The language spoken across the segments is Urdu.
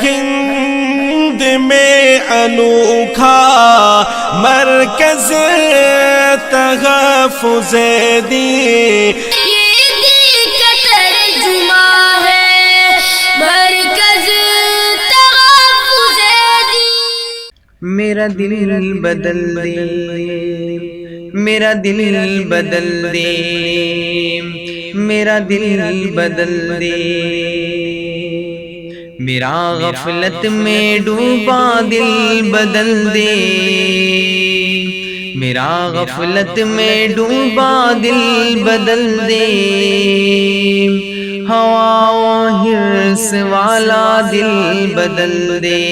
ہند میں انوکھا مرکز تحفظ دین، یہ دل کا ترجمہ ہے مرکز تحفظ دین۔ میرا دل بدل دے، میرا دل بدل دے، میرا دل بدل دے، میرا غفلت میں ڈوبا دل بدل دے، میرا غفلت میں ڈوبا دل بدل دے، ہوا و حرص والا دل بدل دے،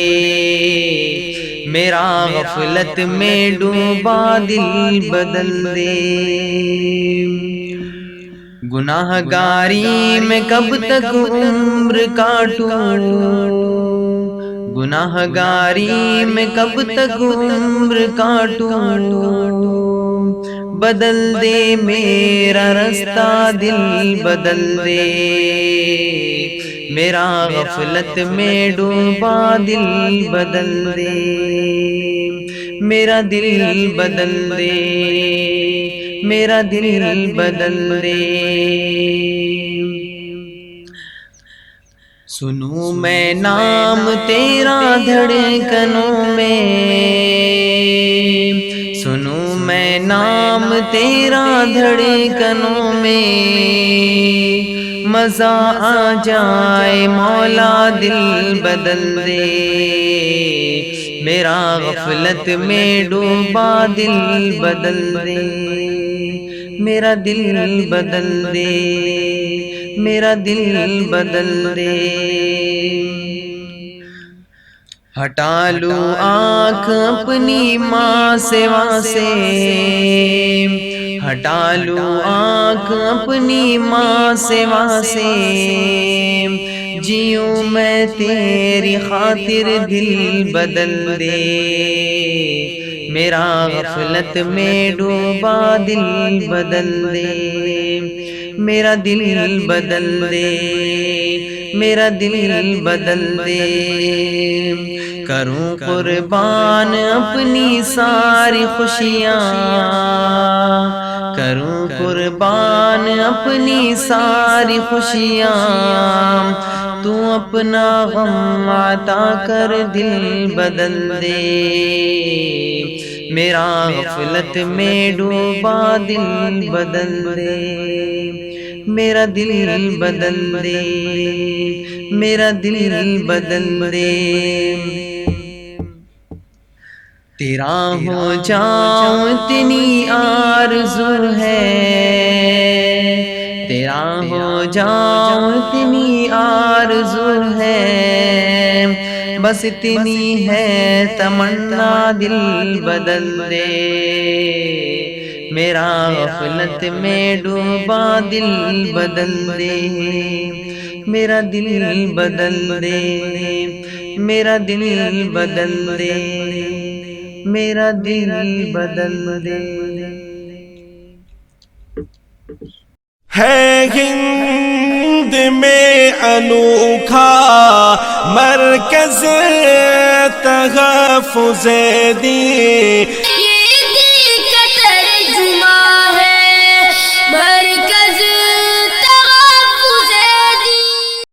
میرا غفلت میں ڈوبا دل بدل دے۔ گناہ گاری میں کب تک عمر کاٹوں، گناہ گاری میں کب تک عمر کاٹوں، بدل دے میرا رستہ دل بدل دے، میرا غفلت میں ڈوبا دل بدل دے، میرا دل بدل دے، میرا دل بدل دے۔ سنوں میں نام تیرا دھڑکنوں میں، سنوں میں نام تیرا دھڑکنوں میں، مزہ آ جائے مولا دل بدل دے، میرا غفلت میں ڈوبا دل بدل دے، میرا دل بدل دے، میرا دل بدل دے۔ ہٹا لوں آنکھ اپنی ماں سوا سے، ہٹا لوں آنکھ اپنی ماں سوا سے، جیوں میں تیری خاطر دل بدل دے، میرا غفلت میں ڈوبا دل بدل دے، میرا دل بدل دے، میرا دل بدل دے۔ کروں قربان اپنی ساری خوشیاں، کروں قربان اپنی ساری خوشیاں، تو اپنا غم عطا کر دل بدل دے، میرا غفلت میں ڈوبا دل بدل دے، میرا دل بدل دے، میرا دل بدل دے۔ تیرا ہو جاؤں اتنی آرزو ہے، تیرا ہو جاؤں اتنی آرزو ہے، بس اتنی ہے تمنا دل بدل دے، میرا غفلت میں ڈوبا دل بدل دے، میرا دل بدل دے، میرا دل بدل دے، میرا دل بدل دے۔ ہے ہند میں انوکھا مرکز تحفظ دین،